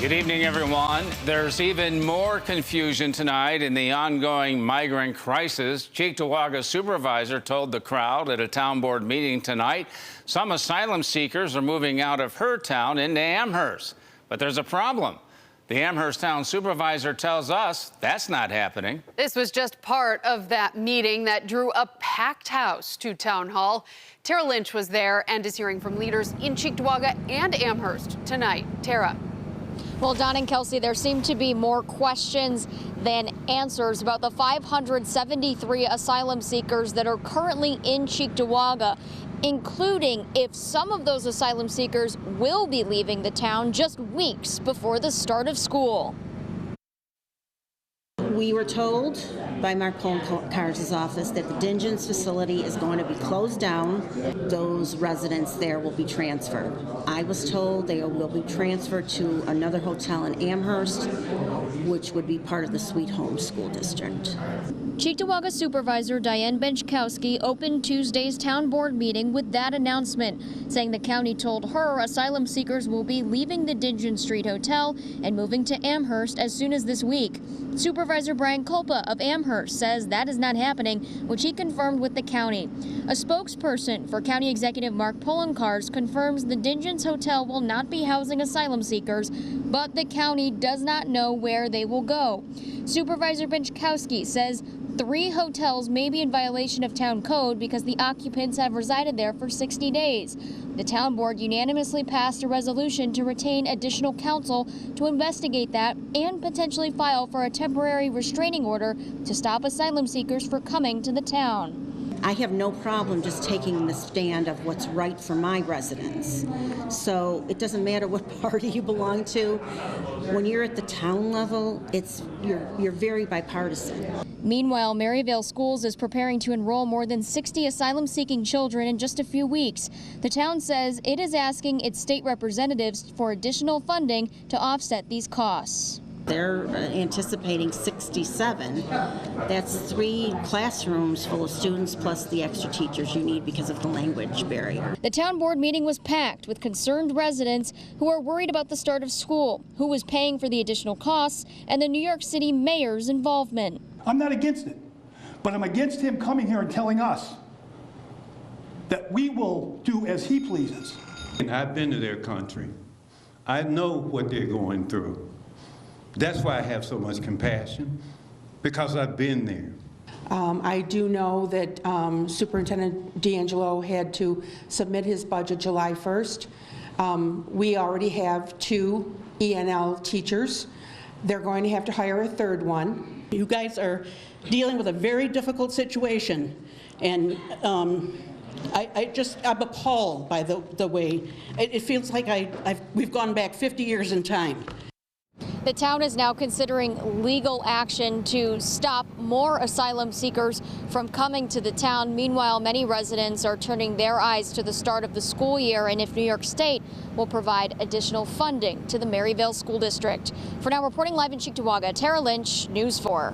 Good evening, everyone. There's even more confusion tonight in the ongoing migrant crisis. Cheektowaga supervisor told the crowd at a town board meeting tonight some asylum seekers are moving out of her town into Amherst. But there's a problem. The Amherst town supervisor tells us that's not happening. This was just part of that meeting that drew a packed house to town hall. Tara Lynch was there and is hearing from leaders in Cheektowaga and Amherst tonight. Tara. Well, Don and Kelsey, there seem to be more questions than answers about the 573 asylum seekers that are currently in Cheektowaga, including if some of those asylum seekers will be leaving the town just weeks before the start of school. We were told by Mark Poloncarz' office that the Dingens facility is going to be closed down. Those residents there will be transferred. I was told they will be transferred to another hotel in Amherst, which would be part of the Sweet Home School District. Cheektowaga Supervisor Diane Benczkowski opened Tuesday's town board meeting with that announcement, saying the county told her asylum seekers will be leaving the Dingens Street Hotel and moving to Amherst as soon as this week. Supervisor Brian Kulpa of Amherst says that is not happening, which he confirmed with the county. A spokesperson for County Executive Mark Poloncarz confirms the Dingens Hotel will not be housing asylum seekers, but the county does not know where they will go. Supervisor Benczkowski says 3 hotels may be in violation of town code because the occupants have resided there for 60 days. The town board unanimously passed a resolution to retain additional counsel to investigate that and potentially file for a temporary restraining order to stop asylum seekers from coming to the town. I have no problem just taking the stand of what's right for my residents. So it doesn't matter what party you belong to. When you're at the town level, you're very bipartisan. Meanwhile, Maryvale Schools is preparing to enroll more than 60 asylum-seeking children in just a few weeks. The town says it is asking its state representatives for additional funding to offset these costs. They're anticipating 67. That's 3 classrooms full of students plus the extra teachers you need because of the language barrier. The town board meeting was packed with concerned residents who are worried about the start of school, who was paying for the additional costs, and the New York City mayor's involvement. I'm not against it, but I'm against him coming here and telling us that we will do as he pleases. I've been to their country. I know what they're going through. That's why I have so much compassion, because I've been there. I do know that Superintendent D'Angelo had to submit his budget July 1st. We already have 2 ENL teachers. They're going to have to hire a 3rd one. You guys are dealing with a very difficult situation, and I'm appalled by the way it feels like we've gone back 50 years in time. The town is now considering legal action to stop more asylum seekers from coming to the town. Meanwhile, many residents are turning their eyes to the start of the school year and if New York State will provide additional funding to the Maryvale School District. For now, reporting live in Cheektowaga, Tara Lynch, News 4.